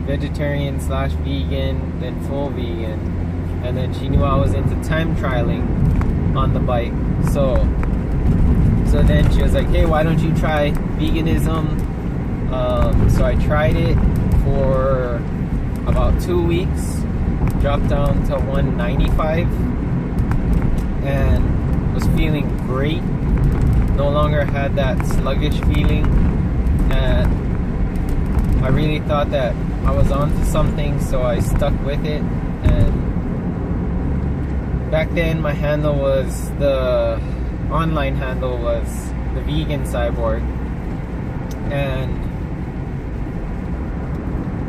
vegetarian slash vegan, then full vegan. And then she knew I was into time trialing on the bike. So then she was like, hey, why don't you try veganism? So I tried it for about 2 weeks, dropped down to 195, and was feeling great. No longer had that sluggish feeling, and I really thought that I was onto something, so I stuck with it. And back then my handle was, the online handle was the vegan cyborg, and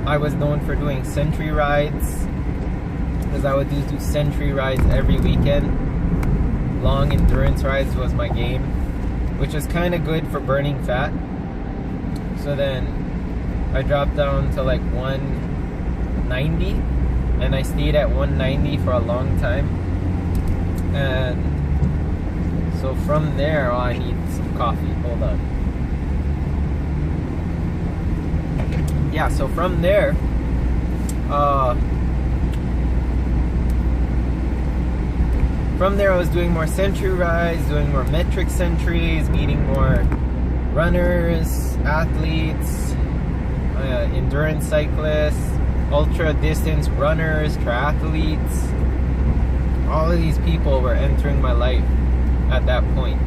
I was known for doing century rides, because I would do century rides every weekend. Long endurance rides was my game, which was kind of good for burning fat. So then I dropped down to like 190, and I stayed at 190 for a long time. And so from there, I need some coffee. Hold on. Yeah, so from there, I was doing more century rides, doing more metric centuries, meeting more runners, athletes, endurance cyclists, ultra distance runners, triathletes. All of these people were entering my life at that point.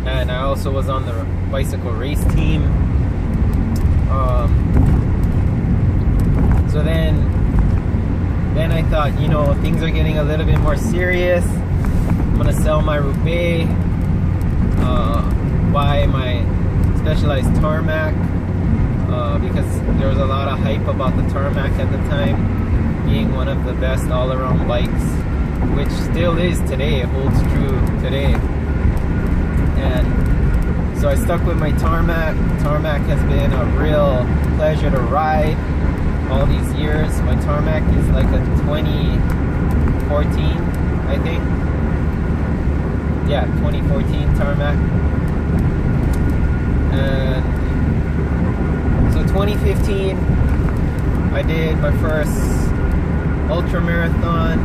And I also was on the bicycle race team. So then I thought, you know, things are getting a little bit more serious. I'm gonna sell my Roubaix, buy my Specialized tarmac, because there was a lot of hype about the tarmac at the time, being one of the best all-around bikes, which still is today. It holds true today. And so I stuck with my tarmac. Tarmac has been a real pleasure to ride all these years. My tarmac is like a 2014, I think. Yeah, 2014 tarmac. And so 2015, I did my first ultra marathon,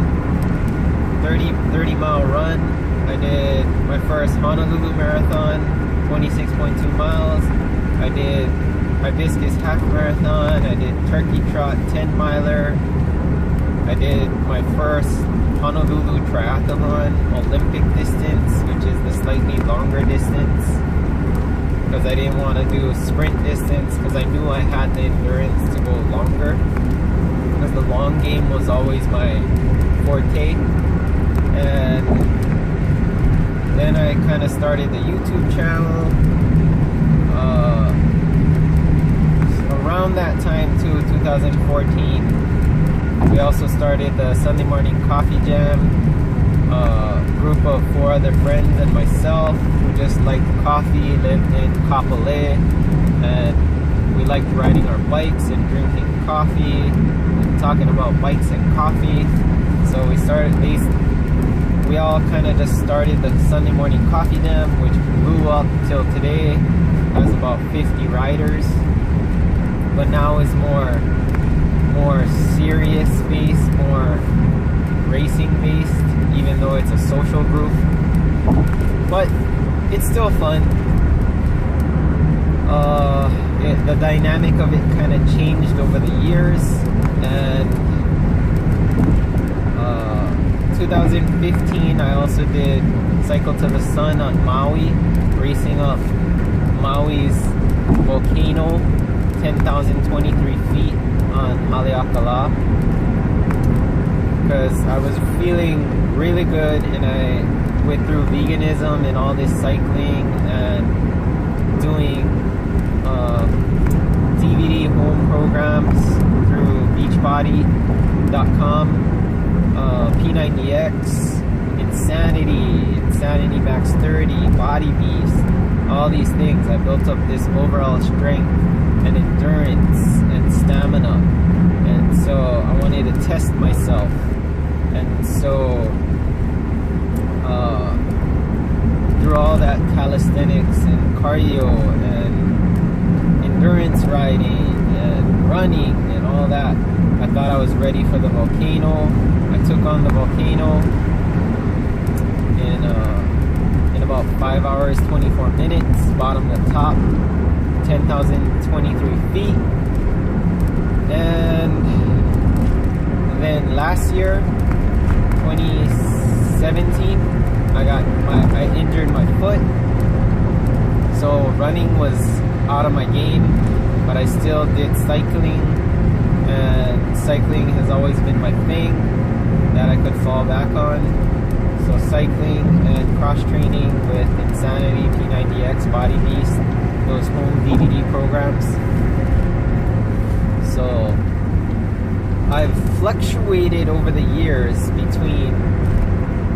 30 mile run. I did my first Honolulu marathon, 26.2 miles. I did Hibiscus half marathon. I did Turkey Trot 10 miler. I did my first Honolulu triathlon Olympic distance, which is the slightly longer distance, because I didn't want to do sprint distance, because I knew I had the endurance to go longer, because the long game was always my forte. And then I kind of started the YouTube channel. Around that time too, 2014, we also started the Sunday Morning Coffee Jam, group of 4 other friends and myself who just liked coffee, lived in Kapolei, and we liked riding our bikes and drinking coffee and talking about bikes and coffee. So we all kind of just started the Sunday Morning Coffee Jam, which blew up till today. Has about 50 riders, but now is more serious based, more racing based, even though it's a social group. But it's still fun. The dynamic of it kind of changed over the years, and 2015 I also did Cycle to the Sun on Maui, racing up Maui's volcano, 10,023 feet on Haleakala, because I was feeling really good, and I went through veganism and all this cycling and doing DVD home programs through Beachbody.com, P90X, Insanity Max 30, Body Beast, all these things. I built up this overall strength and endurance and stamina, and so I wanted to test myself. And so through all that calisthenics and cardio and endurance riding and running and all that. I thought I was ready for the volcano. I took on the volcano in about 5 hours 24 minutes, bottom to top, 10,023 feet. And then last year, 2017, I injured my foot, so running was out of my game, but I still did cycling, and cycling has always been my thing that I could fall back on. So cycling and cross training with Insanity, P90X, Body Beast, those home DVD programs. So I've fluctuated over the years between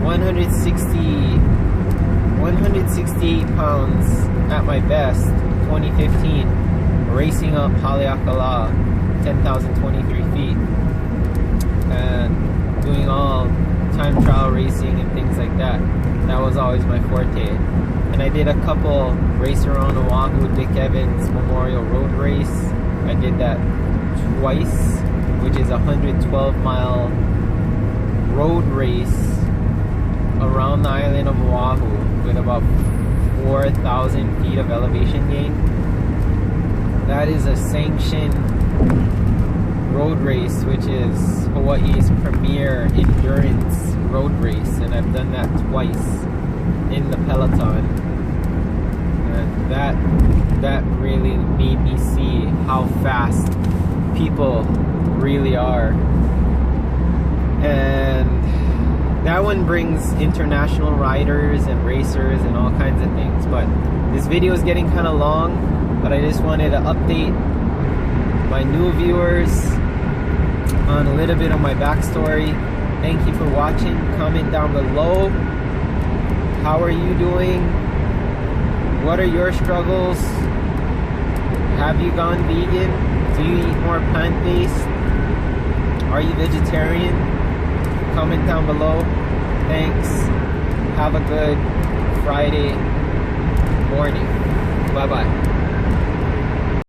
168 pounds at my best, 2015, racing up Haleakala, 10,023 feet, and doing all time trial racing and things like that. That was always my forte. And I did a couple race around Oahu, Dick Evans Memorial Road Race. I did that twice, which is a 112-mile road race around the island of Oahu with about 4,000 feet of elevation gain. That is a sanctioned road race, which is Hawaii's premier endurance road race, and I've done that twice in the peloton, and that really made me see how fast people really are. And that one brings international riders and racers and all kinds of things. But this video is getting kind of long, but I just wanted to update my new viewers on a little bit of my backstory. Thank you for watching. Comment down below. How are you doing? What are your struggles? Have you gone vegan? Do you eat more plant-based? Are you vegetarian? Comment down below. Thanks. Have a good Friday morning. Bye-bye.